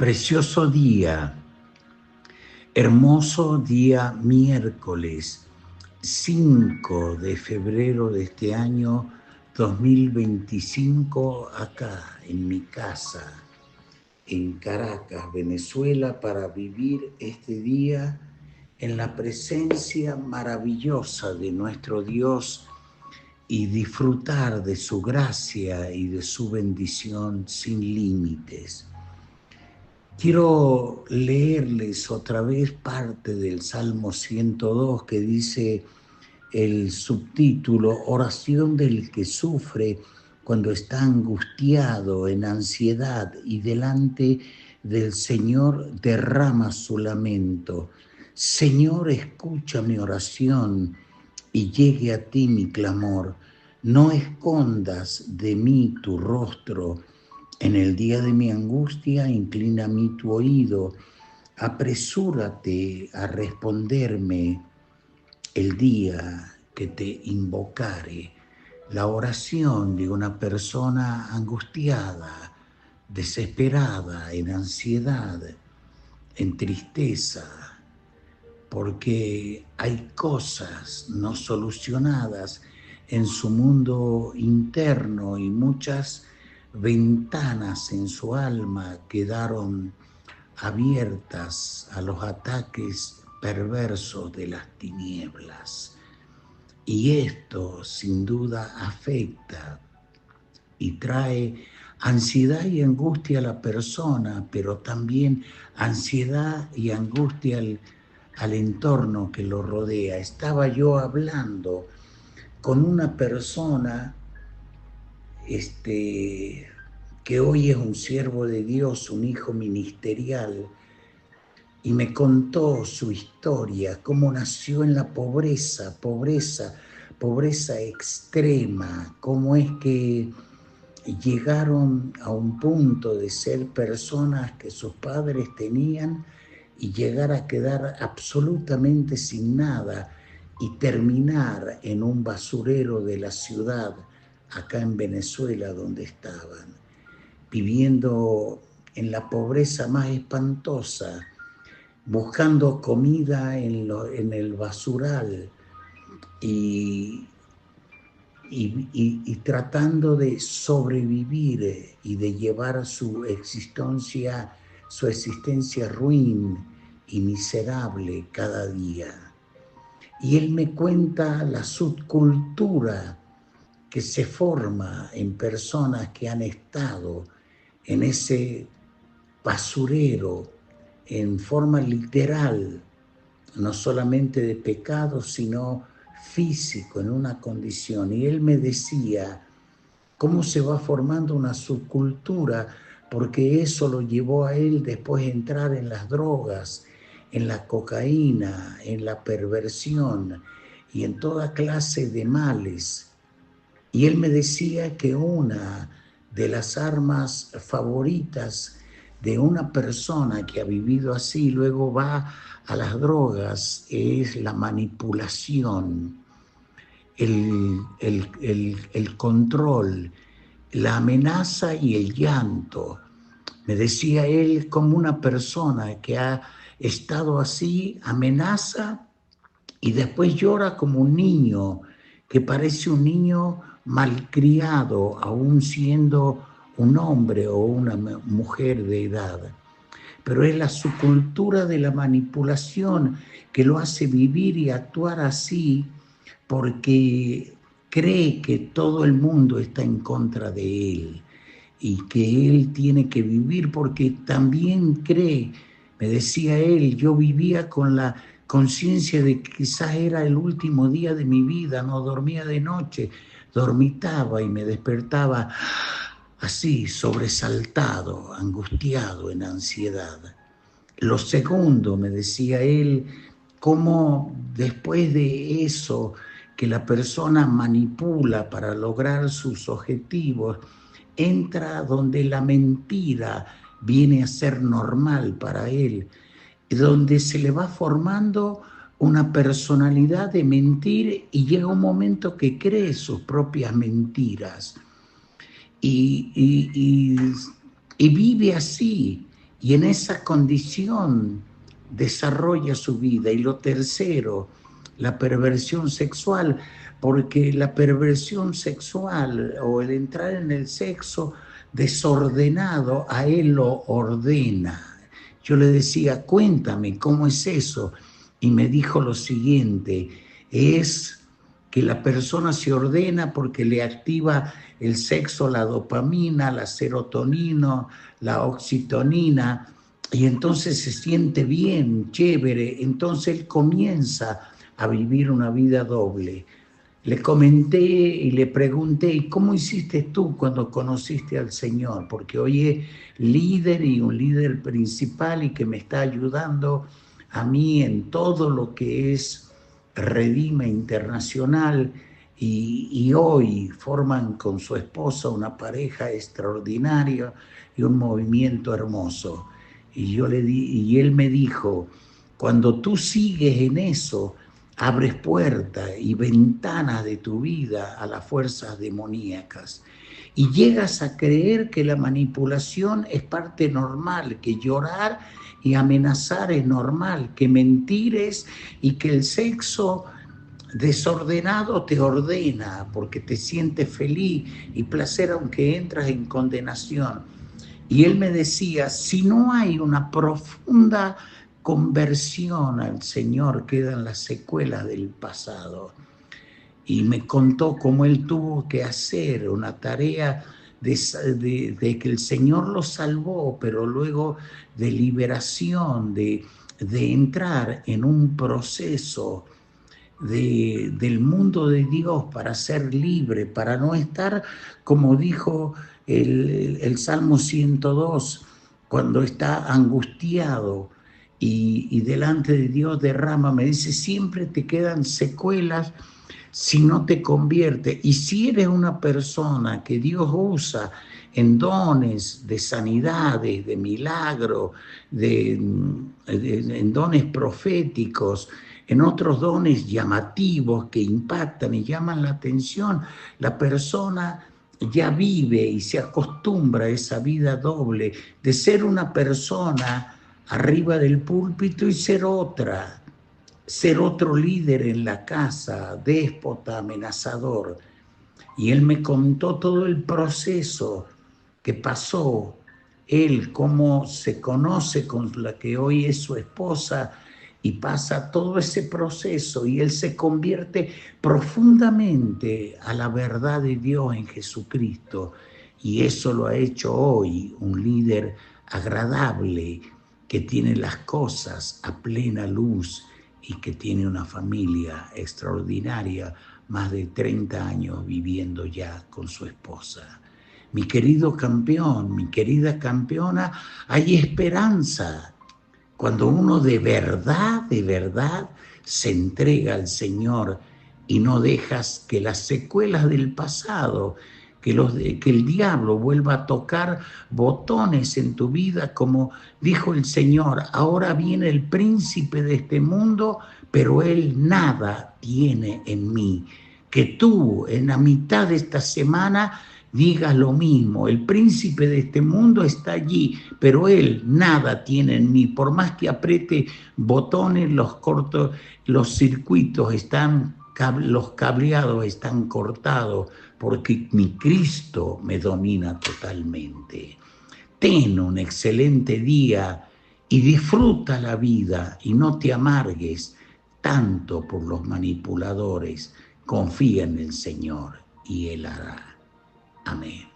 Precioso día, hermoso día miércoles 5 de febrero de este año 2025, acá en mi casa, en Caracas, Venezuela, para vivir este día en la presencia maravillosa de nuestro Dios y disfrutar de su gracia y de su bendición sin límites. Quiero leerles otra vez parte del Salmo 102 que dice el subtítulo: Oración del que sufre cuando está angustiado, en ansiedad, y delante del Señor derrama su lamento. Señor, escucha mi oración y llegue a ti mi clamor. No escondas de mí tu rostro. En el día de mi angustia, inclina a mí tu oído. Apresúrate a responderme el día que te invocare. La oración de una persona angustiada, desesperada, en ansiedad, en tristeza, porque hay cosas no solucionadas en su mundo interno y muchas ventanas en su alma quedaron abiertas a los ataques perversos de las tinieblas. Y esto sin duda afecta y trae ansiedad y angustia a la persona, pero también ansiedad y angustia al entorno que lo rodea. Estaba yo hablando con una persona que hoy es un siervo de Dios, un hijo ministerial, y me contó su historia, cómo nació en la pobreza extrema, cómo es que llegaron a un punto de ser personas que sus padres tenían y llegar a quedar absolutamente sin nada y terminar en un basurero de la ciudad, acá en Venezuela donde estaban, viviendo en la pobreza más espantosa, buscando comida en el basural y, y tratando de sobrevivir y de llevar su existencia ruin y miserable cada día. Y él me cuenta la subcultura que se forma en personas que han estado en ese basurero en forma literal, no solamente de pecado, sino físico, en una condición. Y él me decía cómo se va formando una subcultura, porque eso lo llevó a él después a entrar en las drogas, en la cocaína, en la perversión y en toda clase de males. Y él me decía que una de las armas favoritas de una persona que ha vivido así, luego va a las drogas, es la manipulación, el control, la amenaza y el llanto. Me decía él, como una persona que ha estado así, amenaza y después llora como un niño, que parece un niño malcriado, aún siendo un hombre o una mujer de edad. Pero es la subcultura de la manipulación que lo hace vivir y actuar así, porque cree que todo el mundo está en contra de él y que él tiene que vivir porque también cree, me decía él, yo vivía con la conciencia de que quizás era el último día de mi vida, no dormía de noche, dormitaba y me despertaba así, sobresaltado, angustiado, en ansiedad. Lo segundo, me decía él, cómo después de eso que la persona manipula para lograr sus objetivos, entra donde la mentira viene a ser normal para él, donde se le va formando una personalidad de mentir y llega un momento que cree sus propias mentiras y vive así y en esa condición desarrolla su vida. Y lo tercero, la perversión sexual, porque la perversión sexual o el entrar en el sexo desordenado a él lo ordena. Yo le decía, cuéntame, ¿cómo es eso? Y me dijo lo siguiente, es que la persona se ordena porque le activa el sexo, la dopamina, la serotonina, la oxitocinina, y entonces se siente bien, chévere, entonces él comienza a vivir una vida doble. Le comenté y le pregunté, ¿y cómo hiciste tú cuando conociste al Señor? Porque hoy es líder y un líder principal y que me está ayudando a mí en todo lo que es Redime Internacional y hoy forman con su esposa una pareja extraordinaria y un movimiento hermoso. Y yo le di, y él me dijo, cuando tú sigues en eso, abres puertas y ventanas de tu vida a las fuerzas demoníacas y llegas a creer que la manipulación es parte normal, que llorar y amenazar es normal, que mentir es, y que el sexo desordenado te ordena porque te sientes feliz y placer aunque entras en condenación. Y él me decía, si no hay una profunda conversión al Señor, quedan las secuelas del pasado. Y me contó cómo él tuvo que hacer una tarea de que el Señor lo salvó, pero luego de liberación, de entrar en un proceso del mundo de Dios para ser libre, para no estar, como dijo el Salmo 102, cuando está angustiado y delante de Dios derrama, me dice, siempre te quedan secuelas si no te conviertes. Y si eres una persona que Dios usa en dones de sanidades, de milagro, en dones proféticos, en otros dones llamativos que impactan y llaman la atención, la persona ya vive y se acostumbra a esa vida doble de ser una persona arriba del púlpito y ser otro líder en la casa, déspota, amenazador. Y él me contó todo el proceso que pasó, él, cómo se conoce con la que hoy es su esposa y pasa todo ese proceso y él se convierte profundamente a la verdad de Dios en Jesucristo. Y eso lo ha hecho hoy un líder agradable que tiene las cosas a plena luz y que tiene una familia extraordinaria, más de 30 años viviendo ya con su esposa. Mi querido campeón, mi querida campeona, hay esperanza cuando uno de verdad se entrega al Señor y no dejas que las secuelas del pasado, que el diablo vuelva a tocar botones en tu vida, como dijo el Señor, ahora viene el príncipe de este mundo, pero él nada tiene en mí. Que tú en la mitad de esta semana digas lo mismo, el príncipe de este mundo está allí, pero él nada tiene en mí. Por más que apriete botones, los circuitos están, los cableados están cortados, porque mi Cristo me domina totalmente. Ten un excelente día y disfruta la vida y no te amargues tanto por los manipuladores. Confía en el Señor y Él hará. Amén.